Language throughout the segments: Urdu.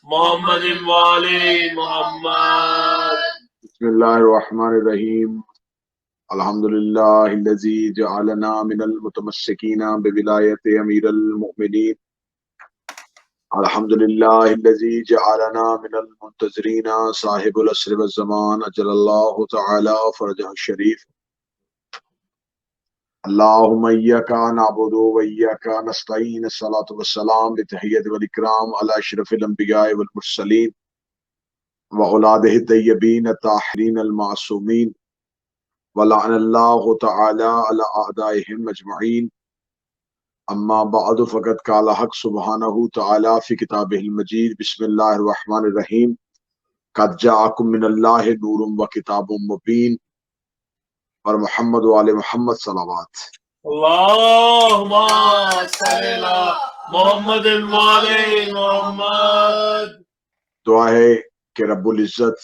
محمد وآل محمد. بسم اللہ الرحمن الرحیم. الحمدللہ الذی جعلنا من المتمسکین بولایت امیر المؤمنین. الحمدللہ الذی جعلنا من المنتظرین صاحب العصر والزمان اجل اللہ تعالی فرجہ الشریف. اللہم ایاک نعبد و ایاک نستعین. الصلاۃ والسلام بتحیت والاکرام علی اشرف الانبیاء والمرسلین وأولادہ الطیبین الطاہرین المعصومین ولعن اللہ تعالی علی اعدائہم اجمعین. اما بعد فقد قال حق سبحانہ تعالی فی کتابہ المجید. بسم اللہ الرحمن الرحیم. قد جاءکم من اللہ نور و کتاب مبین. اور محمد و آل محمد صلوات. اللہم صلی علی محمد وآل محمد. دعا ہے کہ رب العزت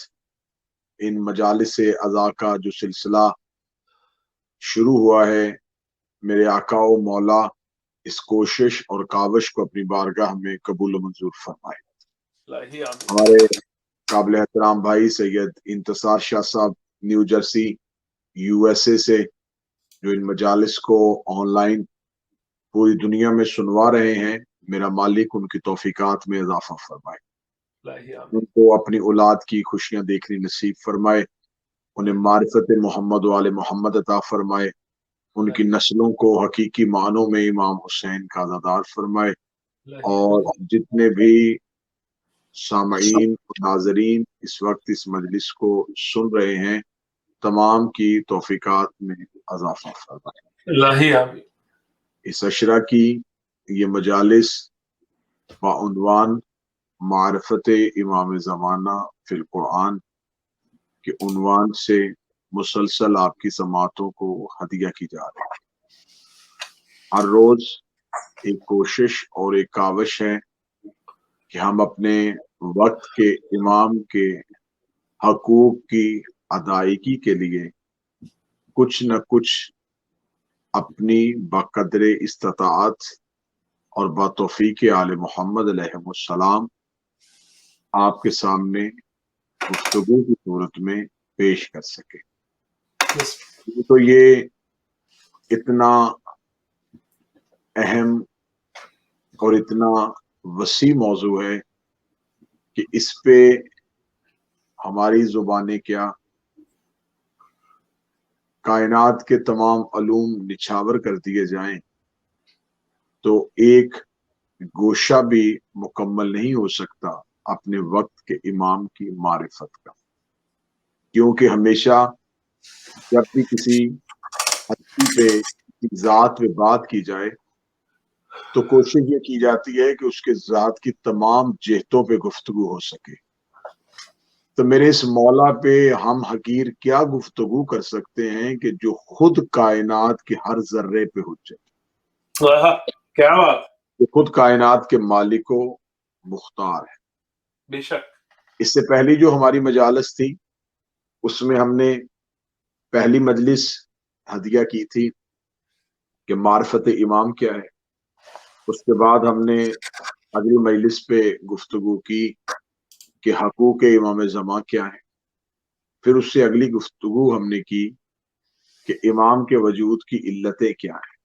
ان مجالس اعضاء کا جو سلسلہ شروع ہوا ہے، میرے آقا و مولا اس کوشش اور کاوش کو اپنی بارگاہ میں قبول و منظور فرمائے. ہمارے قابل احترام بھائی سید انتصار شاہ صاحب new Jersey U S A سے جو ان مجالس کو آن لائن پوری دنیا میں سنوا رہے ہیں، میرا مالک ان کی توفیقات میں اضافہ فرمائے، ان کو اپنی اولاد کی خوشیاں دیکھنی نصیب فرمائے، انہیں معرفت محمد و آل محمد عطا فرمائے، ان کی نسلوں کو حقیقی معنوں میں امام حسین کا عزادار فرمائے، اور جتنے بھی سامعین و ناظرین اس وقت اس مجلس کو سن رہے ہیں تمام کی توفیقات میں اضافہ فرمائے. اس عشرہ کی یہ مجالس بعنوان معرفت امام زمانہ فی القرآن کے عنوان سے مسلسل آپ کی سماعتوں کو ہدیہ کی جا رہی ہے. ہر روز ایک کوشش اور ایک کاوش ہے کہ ہم اپنے وقت کے امام کے حقوق کی ادائیگی کے لیے کچھ نہ کچھ اپنی بقدر استطاعت اور بتوفیق آل محمد علیہ السلام آپ کے سامنے گفتگو کی صورت میں پیش کر سکے. تو یہ اتنا اہم اور اتنا وسیع موضوع ہے کہ اس پہ ہماری زبانیں کیا، کائنات کے تمام علوم نچھاور کر دیے جائیں تو ایک گوشہ بھی مکمل نہیں ہو سکتا اپنے وقت کے امام کی معرفت کا. کیونکہ ہمیشہ جب بھی کسی ہستی پہ کسی ذات پہ بات کی جائے تو کوشش یہ کی جاتی ہے کہ اس کے ذات کی تمام جہتوں پہ گفتگو ہو سکے. تو میرے اس مولا پہ ہم حقیر کیا گفتگو کر سکتے ہیں کہ جو خود کائنات کے ہر ذرے پہ حجت، کیا بات، جو خود کائنات کے مالک و مختار ہے. بے شک. اس سے پہلی جو ہماری مجالس تھی اس میں ہم نے پہلی مجلس ہدیہ کی تھی کہ معرفت امام کیا ہے. اس کے بعد ہم نے اگلی مجلس پہ گفتگو کی کہ حقوق امام زمان کیا ہے. پھر اس سے اگلی گفتگو ہم نے کی کہ امام کے وجود کی علتیں کیا ہیں.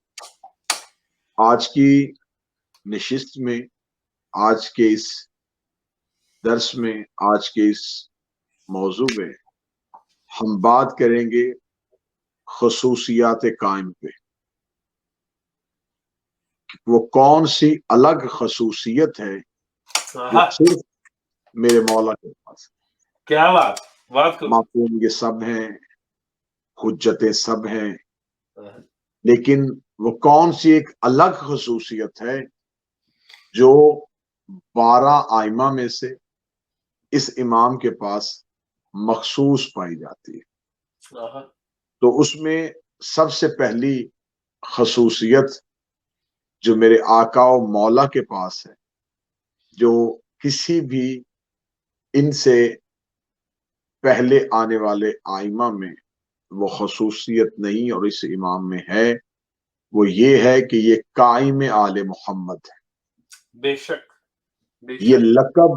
آج کی نشست میں، آج کے اس درس میں، آج کے اس موضوع میں ہم بات کریں گے خصوصیات قائم پہ. وہ کون سی الگ خصوصیت ہے جو صرف میرے مولا کے پاس ہے. کیا بات، معصوم یہ سب ہیں، حجتیں سب ہیں، لیکن وہ کون سی ایک الگ خصوصیت ہے جو 12 آئمہ میں سے اس امام کے پاس مخصوص پائی جاتی ہے. تو اس میں سب سے پہلی خصوصیت جو میرے آقا و مولا کے پاس ہے، جو کسی بھی ان سے پہلے آنے والے آئمہ میں وہ خصوصیت نہیں اور اس امام میں ہے، وہ یہ ہے کہ یہ قائم آل محمد ہے. بے شک. یہ لقب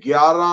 11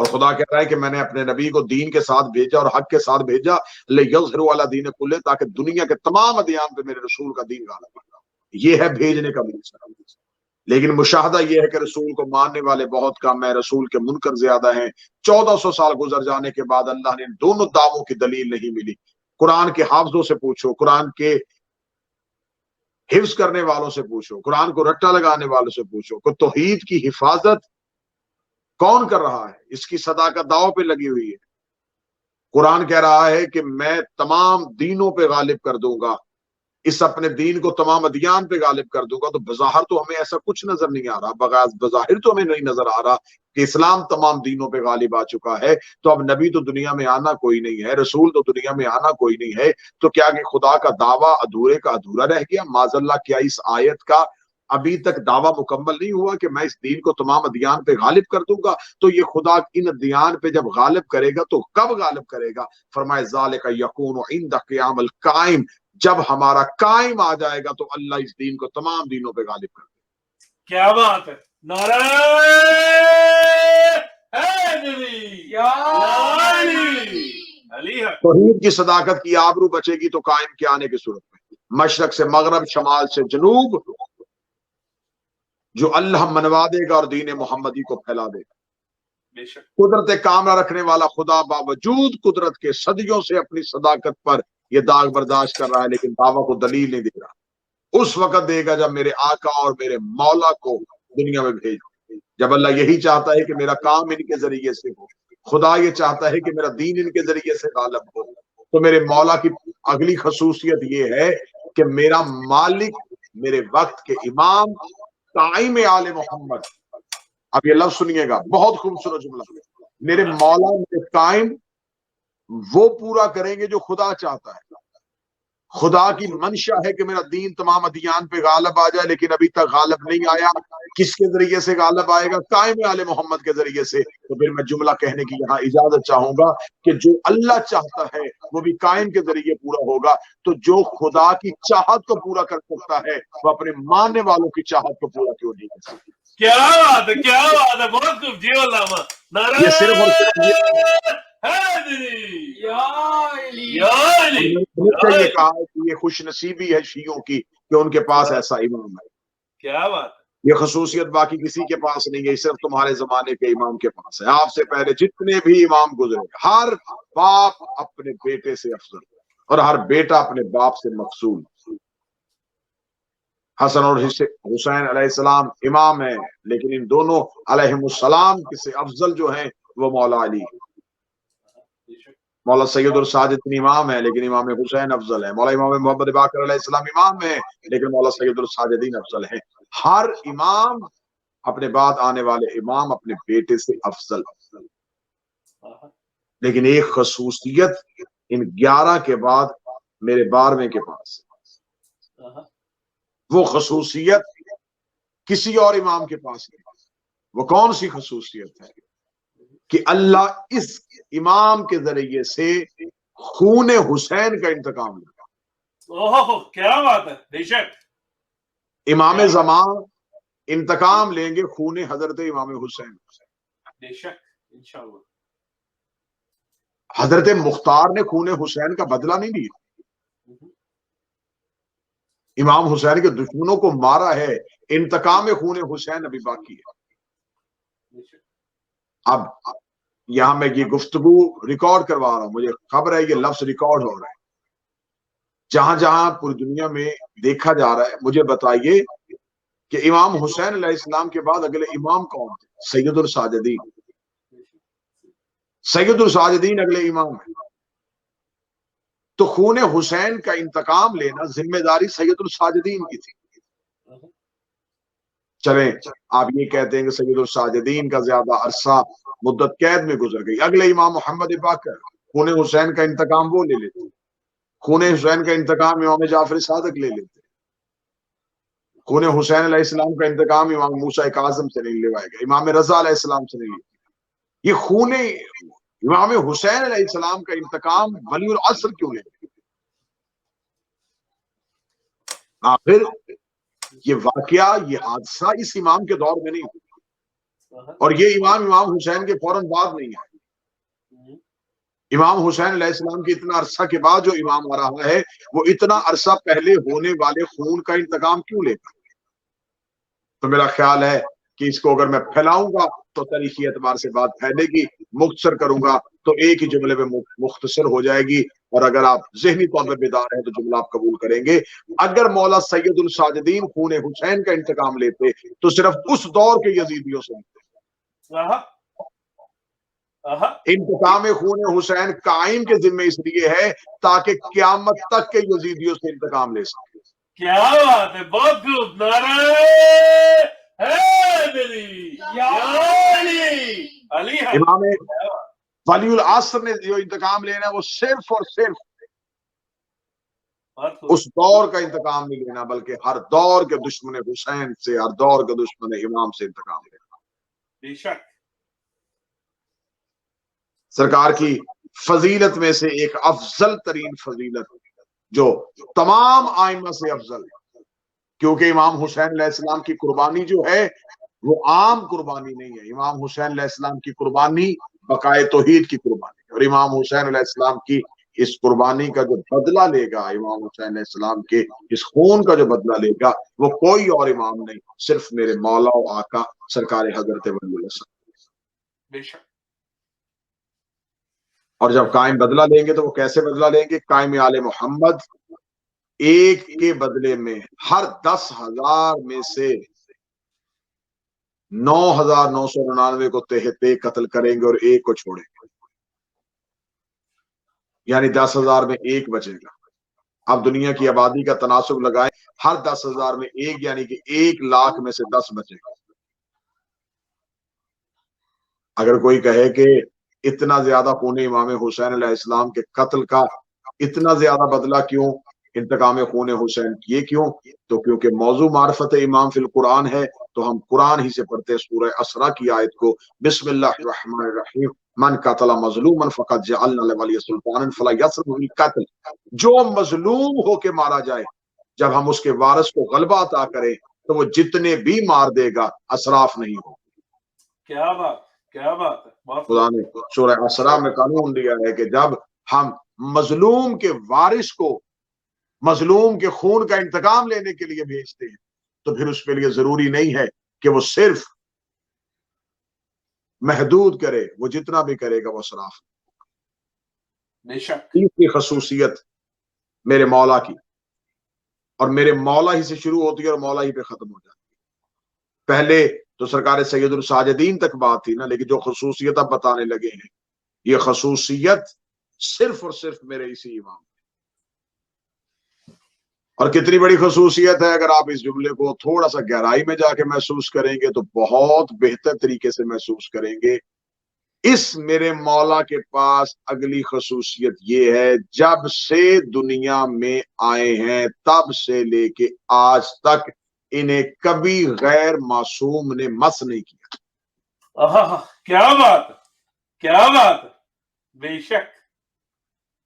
اور خدا کہہ رہا ہے کہ میں نے اپنے نبی کو دین کے ساتھ بھیجا اور حق کے ساتھ بھیجا لِیَظْهِرَهُ عَلَى دِینِ كُلِّهِ، تاکہ دنیا کے تمام ادیان پہ میرے رسول کا دین غالب آئے۔ یہ ہے بھیجنے کا مقصد۔ لیکن مشاہدہ یہ ہے کہ رسول کو ماننے والے بہت کم ہیں، رسول کے منکر زیادہ ہیں۔ 1400 سال گزر جانے کے بعد اللہ نے ان دونوں دعووں کی دلیل نہیں ملی۔ قرآن کے حافظوں سے پوچھو، قرآن کے حفظ کرنے والوں سے پوچھو، قرآن کو رٹا لگانے والوں سے پوچھو کہ توحید کی حفاظت کون کر رہا ہے؟ اس کی صداقت داؤ پہ لگی ہوئی ہے۔ قرآن کہہ رہا ہے کہ میں تمام دینوں پہ غالب کر دوں گا، اس اپنے دین کو تمام ادیان پہ غالب کر دوں گا۔ تو بظاہر تو ہمیں ایسا کچھ نظر نہیں آ رہا، بظاہر تو ہمیں نہیں نظر آ رہا کہ اسلام تمام دینوں پہ غالب آ چکا ہے۔ تو اب نبی تو دنیا میں آنا کوئی نہیں ہے، رسول تو دنیا میں آنا کوئی نہیں ہے، تو کیا کہ خدا کا دعویٰ ادھورے کا ادھورا رہ گیا؟ معاذ اللہ، کیا اس آیت کا ابھی تک دعویٰ مکمل نہیں ہوا کہ میں اس دین کو تمام ادیان پہ غالب کر دوں گا؟ تو یہ خدا ان ادیان پہ جب غالب کرے گا تو کب غالب کرے گا؟ فرمائے ذالک یکون عند قیام القائم، جب ہمارا قائم آ جائے گا تو اللہ اس دین کو تمام دینوں پہ غالب کر دے گا۔ کیا بات ہے! نعرہ حیدری! علی ہے۔ توحید کی صداقت کی آبرو بچے گی تو قائم کے آنے کی صورت میں، مشرق سے مغرب، شمال سے جنوب، جو اللہ منوا دے گا اور دین محمدی کو پھیلا دے گا۔ بے شک۔ قدرت کاملہ رکھنے والا خدا باوجود قدرت کے صدیوں سے اپنی صداقت پر یہ داغ برداشت کر رہا ہے، لیکن دعویٰ کو دلیل نہیں دے رہا۔ اس وقت دے گا جب میرے آقا اور میرے مولا کو دنیا میں بھیج، جب اللہ یہی چاہتا ہے کہ میرا کام ان کے ذریعے سے ہو، خدا یہ چاہتا ہے کہ میرا دین ان کے ذریعے سے غالب ہو۔ تو میرے مولا کی اگلی خصوصیت یہ ہے کہ میرا مالک، میرے وقت کے امام، قائم آل محمد۔ اب یہ لفظ سنیے گا، بہت خوبصورت جملہ۔ میرے مولا، میرے قائم وہ پورا کریں گے جو خدا چاہتا ہے۔ خدا کی منشا ہے کہ میرا دین تمام ادیان پہ غالب آ جائے، لیکن ابھی تک غالب نہیں آیا۔ کس کے ذریعے سے غالب آئے گا؟ قائم آل محمد کے ذریعے سے۔ تو پھر میں جملہ کہنے کی یہاں اجازت چاہوں گا کہ جو اللہ چاہتا ہے وہ بھی قائم کے ذریعے پورا ہوگا۔ تو جو خدا کی چاہت کو پورا کر سکتا ہے وہ اپنے ماننے والوں کی چاہت کو پورا کیوں نہیں کر سکتا؟ کیا بات ہے! کیا بات ہے! بہت خوب جی علامہ۔ نعرہ یہ صرف اور صرف حیدری! یہ کہا ہے کہ یہ خوش نصیبی ہے شیعوں کی کہ ان کے پاس ایسا امام ہے۔ کیا بات ہے! یہ خصوصیت باقی کسی کے پاس نہیں ہے، صرف تمہارے زمانے کے امام کے پاس ہے۔ آپ سے پہلے جتنے بھی امام گزرے، ہر باپ اپنے بیٹے سے افضل اور ہر بیٹا اپنے باپ سے مفضول۔ حسن اور حسین علیہ السلام امام ہیں، لیکن ان دونوں علیہم السلام سے افضل جو ہیں وہ مولا علی۔ مولا سید الساجدین امام ہے، لیکن امام حسین افضل ہے۔ مولا امام محمد باقر علیہ السلام امام ہے، لیکن مولا سید الساجدین افضل ہیں۔ ہر امام اپنے بعد آنے والے امام اپنے بیٹے سے افضل، لیکن ایک خصوصیت ان 11 کے بعد میرے 12ویں کے پاس، وہ خصوصیت کسی اور امام کے پاس نہیں۔ وہ کون سی خصوصیت ہے؟ کہ اللہ اس امام کے ذریعے سے خون حسین کا انتقام لے گا۔ کیا بات ہے! بے شک۔ امام زمان انتقام لیں گے خون حضرت امام حسین۔ بے شک، انشاءاللہ۔ حضرت مختار نے خون حسین کا بدلہ نہیں لیا، امام حسین کے دشمنوں کو مارا ہے، انتقام خون حسین ابھی باقی ہے۔ اب یہاں میں یہ گفتگو ریکارڈ کروا رہا ہوں، مجھے خبر ہے یہ لفظ ریکارڈ ہو رہا ہے۔ جہاں جہاں پوری دنیا میں دیکھا جا رہا ہے، مجھے بتائیے کہ امام حسین علیہ السلام کے بعد اگلے امام کون تھے؟ سید الساجدین۔ سید الساجدین اگلے امام ہیں۔ تو خون حسین کا انتقام لینا ذمہ داری سید الساجدین کی تھی۔ چلیں آپ یہ کہتے ہیں کہ سید الساجدین کا زیادہ عرصہ مدت قید میں گزر گئی، اگلے امام محمد باقر خون حسین کا انتقام وہ لے لیتے، خون حسین کا انتقام امام جعفر صادق لے لیتے، خون حسین علیہ السلام کا انتقام امام موسیٰ کاظم سے نہیں لیوائے گا، امام رضا علیہ السلام سے نہیں لیتے۔ یہ خون امام حسین علیہ السلام کا انتقام ولی العصر کیوں لے؟ آخر یہ واقعہ، یہ حادثہ اس امام کے دور میں نہیں ہوا، اور یہ امام حسین کے فوراً بعد نہیں ہے. امام حسین علیہ السلام کی اتنا عرصہ کے بعد جو امام آ رہا ہے وہ اتنا عرصہ پہلے ہونے والے خون کا انتقام کیوں لے گا؟ تو میرا خیال ہے کہ اس کو اگر میں پھیلاؤں گا تو تاریخی اعتبار سے بات پھیلے گی، مختصر کروں گا تو ایک ہی جملے میں مختصر ہو جائے گی، اور اگر آپ ذہنی طور پہ بیدار ہیں تو جملہ آپ قبول کریں گے. اگر مولا سید الساجدین خون حسین کا انتقام لیتے تو صرف اس دور کے یزیدیوں سے انتقام خون حسین قائم کے ذمے اس لیے ہے تاکہ قیامت تک کے یزیدیوں سے انتقام لے سکے. کیا بات ہے، بہت خوب. نعرہ حیدری علی ہے. امام ولی العصر نے جو انتقام لینا ہے وہ صرف اور صرف اس دور کا انتقام نہیں لینا، بلکہ ہر دور کے دشمن حسین سے، ہر دور کے دشمن امام سے انتقام لینا. بے شک. سرکار کی فضیلت میں سے ایک افضل ترین فضیلت جو تمام آئمہ سے افضل ہے، کیونکہ امام حسین علیہ السلام کی قربانی جو ہے وہ عام قربانی نہیں ہے. امام حسین علیہ السلام کی قربانی بقائے توحید کی قربانی ہے، اور امام حسین علیہ السلام کی اس قربانی کا جو بدلہ لے گا، امام حسین علیہ السلام کے اس خون کا جو بدلہ لے گا، وہ کوئی اور امام نہیں، صرف میرے مولا و آقا سرکار حضرت ولی اللہ صلی اللہ علیہ وسلم. بے شک. اور جب قائم بدلہ لیں گے تو وہ کیسے بدلہ لیں گے؟ قائم آل محمد ایک کے بدلے میں ہر 10,000 میں سے 9,999 کو تہتے قتل کریں گے اور ایک کو چھوڑیں گے، یعنی 10,000 میں ایک بچے گا. آپ دنیا کی آبادی کا تناسب لگائیں، ہر 10,000 میں ایک، یعنی کہ 1,00,000 میں سے 10 بچے گا. اگر کوئی کہے کہ اتنا زیادہ خون امام حسین علیہ السلام کے قتل کا اتنا زیادہ بدلہ کیوں، انتقام خون حسین یہ کیوں؟ تو کیونکہ موضوع معرفت امام فی القرآن ہے، تو ہم قرآن ہی سے پڑھتے سورہ اسرا کی آیت کو، بسم اللہ الرحمن الرحیم، من قتل مظلوما فقد جعلنا لولی سلطانا فلا یسرف فی القتل. جو مظلوم ہو کے مارا جائے، جب ہم اس کے وارث کو غلبہ عطا کریں تو وہ جتنے بھی مار دے گا اسراف نہیں ہو. کیا بات، کیا بات ہے. خدا نے سورہ اسرا میں قانون دیا ہے کہ جب ہم مظلوم کے وارث کو مظلوم کے خون کا انتقام لینے کے لیے بھیجتے ہیں تو پھر اس کے لیے ضروری نہیں ہے کہ وہ صرف محدود کرے، وہ جتنا بھی کرے گا وہ اسراف. بے شک. تیسری خصوصیت میرے مولا کی، اور میرے مولا ہی سے شروع ہوتی ہے اور مولا ہی پہ ختم ہو جاتی ہے. پہلے تو سرکار سید الساجدین تک بات تھی نا، لیکن جو خصوصیت اب بتانے لگے ہیں یہ خصوصیت صرف اور صرف میرے اسی امام. اور کتنی بڑی خصوصیت ہے، اگر آپ اس جملے کو تھوڑا سا گہرائی میں جا کے محسوس کریں گے تو بہت بہتر طریقے سے محسوس کریں گے. اس میرے مولا کے پاس اگلی خصوصیت یہ ہے، جب سے دنیا میں آئے ہیں تب سے لے کے آج تک انہیں کبھی غیر معصوم نے مس نہیں کیا. کیا بات، کیا بات. بے شک.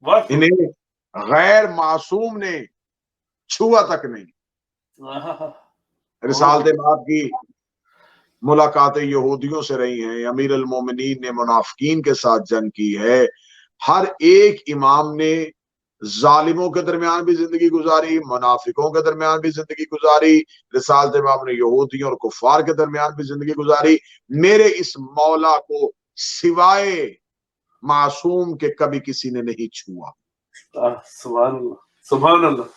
انہیں غیر معصوم نے چھوا تک نہیں. رسالت باب کی ملاقاتیں یہودیوں سے رہی ہیں، امیر المومنین نے منافقین کے ساتھ جنگ کی ہے، ہر ایک امام نے ظالموں کے درمیان بھی زندگی گزاری، منافقوں کے درمیان بھی زندگی گزاری، رسالت باب نے یہودیوں اور کفار کے درمیان بھی زندگی گزاری. میرے اس مولا کو سوائے معصوم کے کبھی کسی نے نہیں چھوا. سبحان اللہ، سبحان اللہ.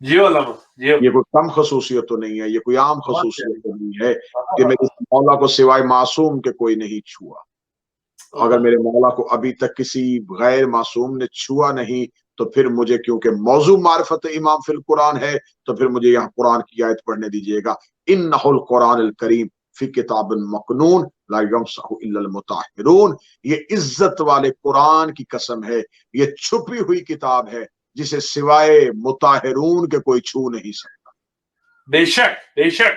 جی علامہ جی. یہ کوئی کم خصوصیت تو نہیں ہے، یہ کوئی عام خصوصیت تو نہیں ہے کہ میرے مولا کو سوائے معصوم کے کوئی نہیں چھوا. اگر میرے مولا کو ابھی تک کسی غیر معصوم نے چھوا نہیں تو پھر مجھے، کیونکہ موضوع معرفت امام فی القرآن ہے، تو پھر مجھے یہاں قرآن کی آیت پڑھنے دیجئے گا، انہ القرآن الکریم فی کتاب مکنون لا یمسح الا المطہرون. یہ عزت والے قرآن کی قسم ہے، یہ چھپی ہوئی کتاب ہے جسے سوائے مطہرون کے کوئی چھو نہیں سکتا. بے شک، بے شک.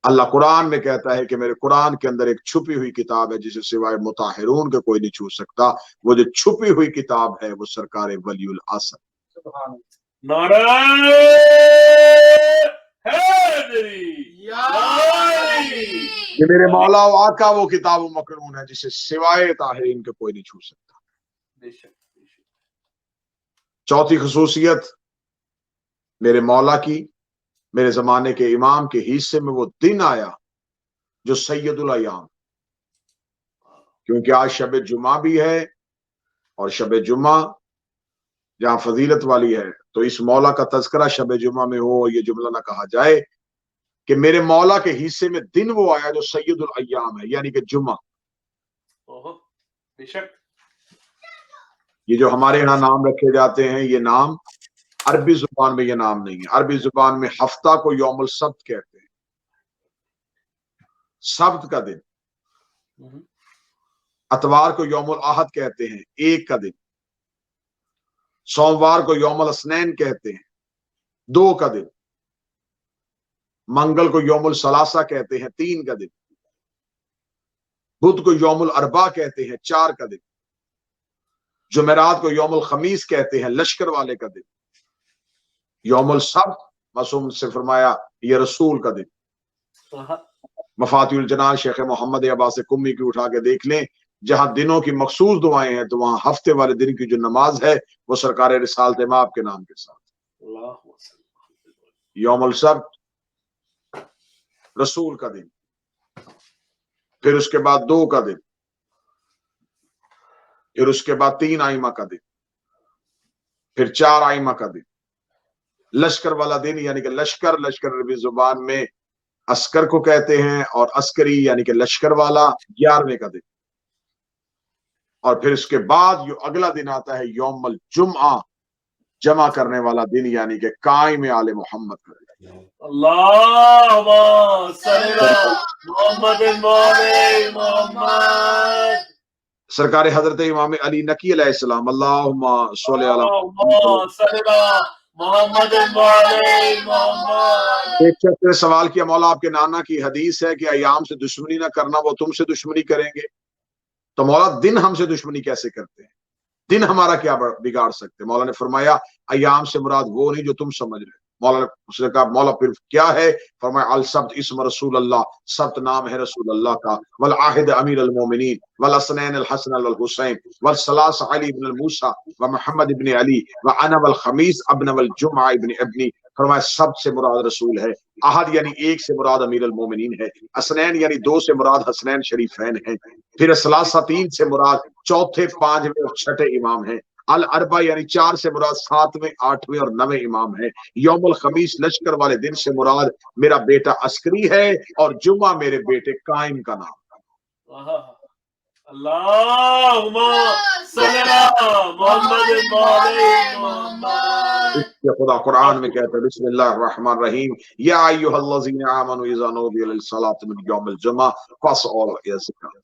اللہ قرآن میں کہتا ہے کہ میرے قرآن کے اندر ایک چھپی ہوئی کتاب ہے جسے سوائے مطہرون کے کوئی نہیں چھو سکتا. وہ جو چھپی ہوئی کتاب ہے وہ سرکار ولی العصر. نعرہ حیدری. کہ میرے مولا و آقا وہ کتاب و مکنون ہے جسے سوائے طاہرین کے کوئی نہیں چھو سکتا. بے شک بے شک. چوتھی خصوصیت میرے مولا کی، میرے زمانے کے امام کے حصے میں وہ دن آیا جو سید الایام، کیونکہ آج شب جمعہ بھی ہے، اور شب جمعہ جہاں فضیلت والی ہے تو اس مولا کا تذکرہ شب جمعہ میں ہو، یہ جملہ نہ کہا جائے کہ میرے مولا کے حصے میں دن وہ آیا جو سید الایام ہے، یعنی کہ جمعہ. بے شک. یہ جو ہمارے ہاں نام رکھے جاتے ہیں، یہ نام عربی زبان میں یہ نام نہیں ہے. عربی زبان میں ہفتہ کو یوم السبت کہتے ہیں، سبت کا دن. اتوار کو یوم الاحد کہتے ہیں، ایک کا دن. سوموار کو یوم الاثنین کہتے ہیں، دو کا دن. منگل کو یوم الثلاثہ کہتے ہیں، تین کا دن. بدھ کو یوم الاربعاء کہتے ہیں، چار کا دن. جمعرات کو یوم الخمیس کہتے ہیں، لشکر والے کا دن. یوم السبت معصوم سے فرمایا یہ رسول کا دن. مفاتیح الجنان شیخ محمد عباس قمی کی اٹھا کے دیکھ لیں، جہاں دنوں کی مخصوص دعائیں ہیں تو وہاں ہفتے والے دن کی جو نماز ہے وہ سرکار رسالت مآب کے نام کے ساتھ. یوم السبت رسول کا دن، پھر اس کے بعد دو کا دن، پھر اس کے بعد تین آئمہ کا دن، پھر چار آئمہ کا دن. لشکر والا دن یعنی کہ لشکر عربی زبان میں عسکر کو کہتے ہیں، اور عسکری یعنی کہ لشکر والا 11ویں کا دن. اور پھر اس کے بعد جو اگلا دن آتا ہے یوم الجمعہ، جمع کرنے والا دن یعنی کہ قائم آل محمد کا دن. اللہم صلی علی محمد. سرکار حضرت امام علی نقی علیہ السلام، اللہم صلی علی اللہم صلی علی محمد. ایک شخص نے سوال کیا، مولا آپ کے نانا کی حدیث ہے کہ ایام سے دشمنی نہ کرنا، وہ تم سے دشمنی کریں گے، تو مولا دن ہم سے دشمنی کیسے کرتے ہیں؟ دن ہمارا کیا بگاڑ سکتے؟ مولا نے فرمایا ایام سے مراد وہ نہیں جو تم سمجھ رہے. مولا نے اس نے کہا مولا پھر کیا ہے؟ فرمایا السبت اسم رسول اللہ، سبت نام ہے رسول اللہ کا. والعاہد امیر المومنین، والاثنین الحسن والحسین، والثلاث علی بن الموسیٰ ومحمد ابن علی، وانا والخمیس ابن والجمعہ ابن ابنی. فرمایا سبت سے مراد رسول ہے، احد یعنی ایک سے مراد امیر المومنین ہے، اسنین یعنی دو سے مراد حسنین شریفین ہیں، پھر ثلاثہ تین سے مراد چوتھے، پانچویں اور چھٹے امام ہیں، الاربع یعنی چار سے مراد ساتویں، آٹھویں اور نویں امام ہیں. یوم الخمیس لشکر والے دن سے مراد میرا بیٹا عسکری ہے، اور جمعہ میرے بیٹے قائم کا نام. اللہم صلی علی محمد. خدا قرآن میں کہتا ہے بسم اللہ الرحمن الرحیم، یا ایھا الذین آمنوا اذا نودی للصلاۃ من یوم الجمعہ فاسعوا الی الذکر.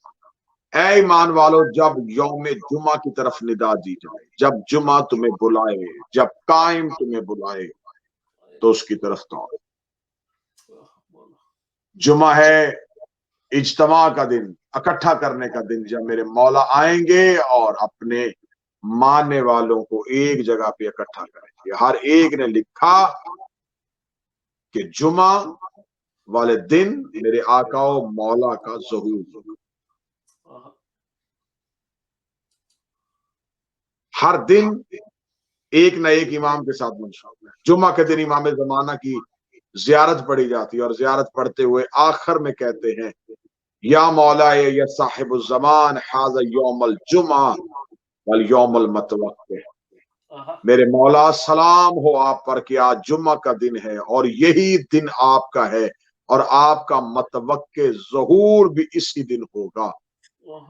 اے ایمان والو، جب یوم جمعہ کی طرف ندا دی جائے، جب جمعہ تمہیں بلائے، جب قائم تمہیں بلائے تو اس کی طرف دوڑو. جمعہ ہے اجتماع کا دن، اکٹھا کرنے کا دن، جب میرے مولا آئیں گے اور اپنے ماننے والوں کو ایک جگہ پہ اکٹھا کریں گے. ہر ایک نے لکھا کہ جمعہ والے دن میرے آقا و مولا کا ظہور. ہر دن ایک نہ ایک امام کے ساتھ منسوب ہے. جمعہ کے دن امام زمانہ کی زیارت پڑھی جاتی ہے، اور زیارت پڑھتے ہوئے آخر میں کہتے ہیں یا مولا یا صاحب الزمان ھذا یوم الجمعہ والیوم المتوقع. میرے مولا سلام ہو آپ پر کہ آج جمعہ کا دن ہے اور یہی دن آپ کا ہے، اور آپ کا متوقع ظہور بھی اسی دن ہوگا.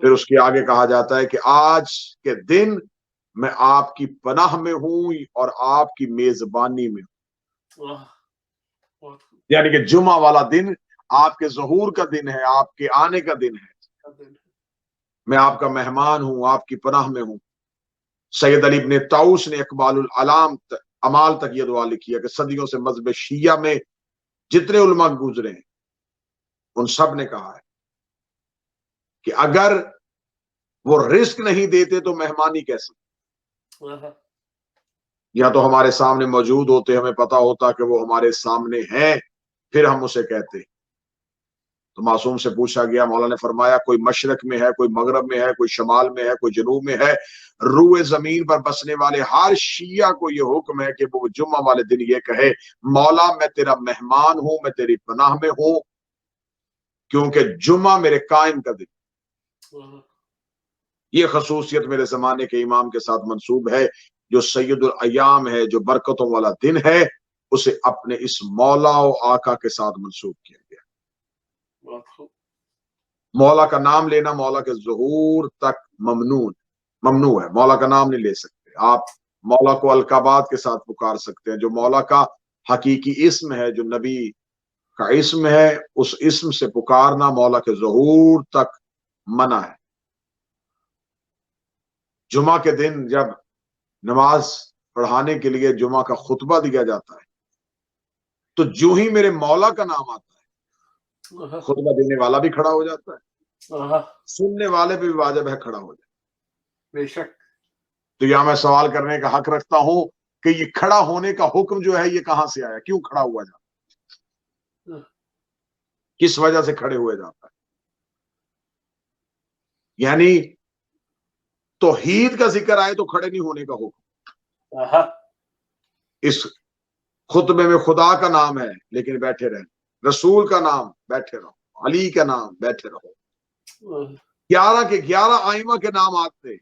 پھر اس کے آگے کہا جاتا ہے کہ آج کے دن میں آپ کی پناہ میں ہوں اور آپ کی میزبانی میں ہوں. یعنی کہ جمعہ والا دن آپ کے ظہور کا دن ہے، آپ کے آنے کا دن ہے. میں آپ کا مہمان ہوں، آپ کی پناہ میں ہوں. سید علی ابن طاؤس نے اقبال العلام امال تک یہ دعا لکھی ہے کہ صدیوں سے مذہب شیعہ میں جتنے علماء گزرے ہیں ان سب نے کہا ہے کہ اگر وہ رزق نہیں دیتے تو مہمانی کیسے؟ یا تو ہمارے سامنے موجود ہوتے، ہمیں پتا ہوتا کہ وہ ہمارے سامنے ہیں، پھر ہم اسے کہتے. تو معصوم سے پوچھا گیا، مولا نے فرمایا کوئی مشرق میں ہے، کوئی مغرب میں ہے، کوئی شمال میں ہے، کوئی جنوب میں ہے، روئے زمین پر بسنے والے ہر شیعہ کو یہ حکم ہے کہ وہ جمعہ والے دن یہ کہے مولا میں تیرا مہمان ہوں، میں تیری پناہ میں ہوں، کیونکہ جمعہ میرے قائم کا دن۔ یہ خصوصیت میرے زمانے کے امام کے ساتھ منسوب ہے، جو سید الایام ہے، جو برکتوں والا دن ہے، اسے اپنے اس مولا و آقا کے ساتھ منسوب کیا گیا۔ مولا کا نام لینا مولا کے ظہور تک ممنوع ہے، مولا کا نام نہیں لے سکتے آپ۔ مولا کو القابات کے ساتھ پکار سکتے ہیں، جو مولا کا حقیقی اسم ہے، جو نبی کا اسم ہے، اس اسم سے پکارنا مولا کے ظہور تک منع ہے۔ جمعہ کے دن جب نماز پڑھانے کے لیے جمعہ کا خطبہ دیا جاتا ہے تو جو ہی میرے مولا کا نام آتا ہے خطبہ دینے والا بھی کھڑا ہو جاتا ہے، سننے والے پہ بھی واجب ہے کھڑا ہو جائے۔ بے شک۔ تو یہاں میں سوال کرنے کا حق رکھتا ہوں کہ یہ کھڑا ہونے کا حکم جو ہے یہ کہاں سے آیا، کیوں کھڑا ہوا جاتا ہے، کس وجہ سے کھڑے ہوئے جاتا ہے؟ یعنی توحید کا ذکر آئے تو کھڑے نہیں ہونے کا حکم۔ اس خطبے میں خدا کا نام ہے لیکن بیٹھے رہے، رسول کا نام بیٹھے رہو، علی کا نام بیٹھے رہو، 11 کے 11 آئمہ کے نام آتے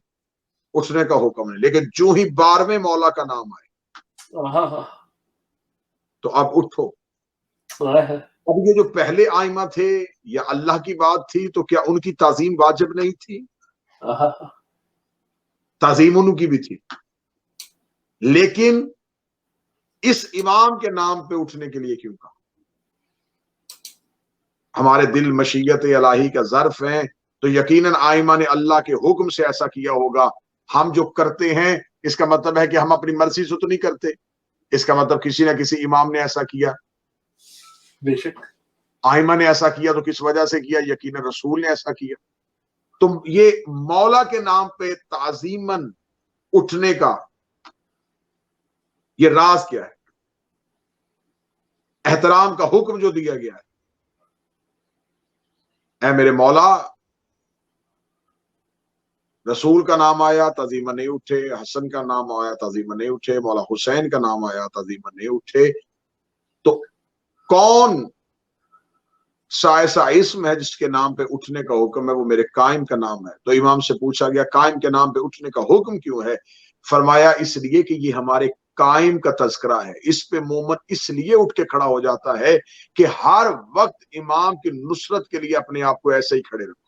اٹھنے کا حکم ہے، لیکن جو ہی 12ویں مولا کا نام آئے تو اب اٹھو۔ اب یہ جو پہلے آئمہ تھے یا اللہ کی بات تھی تو کیا ان کی تعظیم واجب نہیں تھی؟ تعظیم ان کی بھی تھی، لیکن اس امام کے نام پہ اٹھنے کے لیے کیوں کہا؟ ہمارے دل مشیت الہی کا ظرف ہیں تو یقیناً آئمہ نے اللہ کے حکم سے ایسا کیا ہوگا۔ ہم جو کرتے ہیں اس کا مطلب ہے کہ ہم اپنی مرضی سے تو نہیں کرتے، اس کا مطلب کسی نہ کسی امام نے ایسا کیا۔ بے شک آئمہ نے ایسا کیا تو کس وجہ سے کیا؟ یقیناً رسول نے ایسا کیا۔ تو یہ مولا کے نام پہ تعظیماً اٹھنے کا یہ راز کیا ہے؟ احترام کا حکم جو دیا گیا ہے، اے میرے مولا، رسول کا نام آیا تعظیماً نہیں اٹھے، حسن کا نام آیا تعظیماً نہیں اٹھے، مولا حسین کا نام آیا تعظیماً نہیں اٹھے، تو کون سا ایسا اسم ہے جس کے نام پہ اٹھنے کا حکم ہے؟ وہ میرے قائم کا نام ہے۔ تو امام سے پوچھا گیا قائم کے نام پہ اٹھنے کا حکم کیوں ہے؟ فرمایا اس لیے کہ یہ ہمارے قائم کا تذکرہ ہے، اس پہ مومن اس لیے اٹھ کے کھڑا ہو جاتا ہے کہ ہر وقت امام کی نصرت کے لیے اپنے آپ کو ایسے ہی کھڑے رکھو۔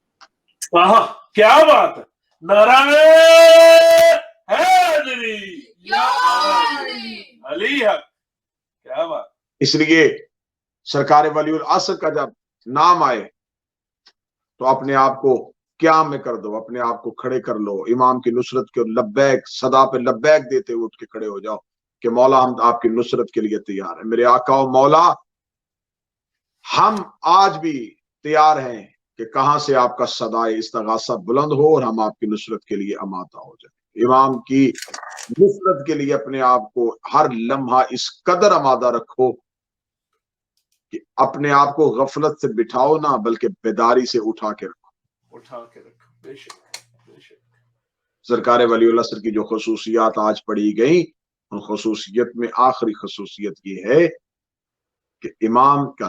کیا بات ہے، نعرہ حیدری علی حق، کیا بات۔ اس لیے سرکار ولی العصر کا جب نام آئے تو اپنے آپ کو قیام میں کر دو، اپنے آپ کو کھڑے کر لو، امام کی نصرت کے لبیک صدا پہ لبیک دیتے ہوئے اٹھ کے کھڑے ہو جاؤ کہ مولا ہم آپ کی نصرت کے لیے تیار ہیں۔ میرے آقا و مولا، ہم آج بھی تیار ہیں کہ کہاں سے آپ کا صدائے استغاثہ بلند ہو اور ہم آپ کی نصرت کے لیے آمادہ ہو جائیں۔ امام کی نصرت کے لیے اپنے آپ کو ہر لمحہ اس قدر آمادہ رکھو کہ اپنے آپ کو غفلت سے بٹھاؤ نہ بلکہ بیداری سے اٹھا کے رکھو۔ بے شک بے شک۔ سرکار ولی العصر کی جو خصوصیات آج پڑھی گئیں، ان خصوصیت میں آخری خصوصیت یہ ہے کہ امام کا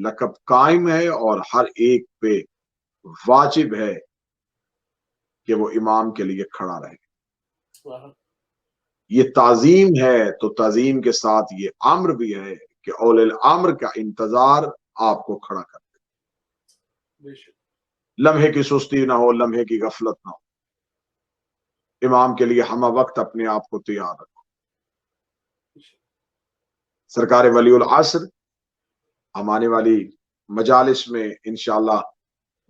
لقب قائم ہے اور ہر ایک پہ واجب ہے کہ وہ امام کے لیے کھڑا رہے۔ یہ تعظیم ہے تو تعظیم کے ساتھ یہ امر بھی ہے کہ اول الامر کا انتظار آپ کو کھڑا کر دے، لمحے کی سستی نہ ہو، لمحے کی غفلت نہ ہو، امام کے لیے ہمہ وقت اپنے آپ کو تیار رکھو۔ سرکار ولی العصر ہم آنے والی مجالس میں انشاءاللہ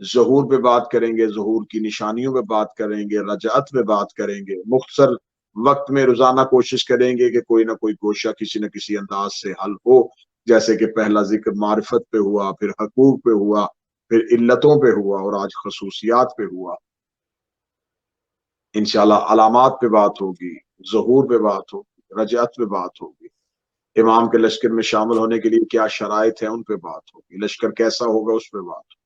ظہور پہ بات کریں گے، ظہور کی نشانیوں پہ بات کریں گے، رجعت پہ بات کریں گے، مختصر وقت میں روزانہ کوشش کریں گے کہ کوئی نہ کوئی گوشہ کسی نہ کسی انداز سے حل ہو، جیسے کہ پہلا ذکر معرفت پہ ہوا، پھر حقوق پہ ہوا، پھر علتوں پہ ہوا اور آج خصوصیات پہ ہوا۔ انشاءاللہ علامات پہ بات ہوگی، ظہور پہ بات ہوگی، رجعت پہ بات ہوگی، امام کے لشکر میں شامل ہونے کے لیے کیا شرائط ہیں ان پہ بات ہوگی، لشکر کیسا ہوگا اس پہ بات ہوگی۔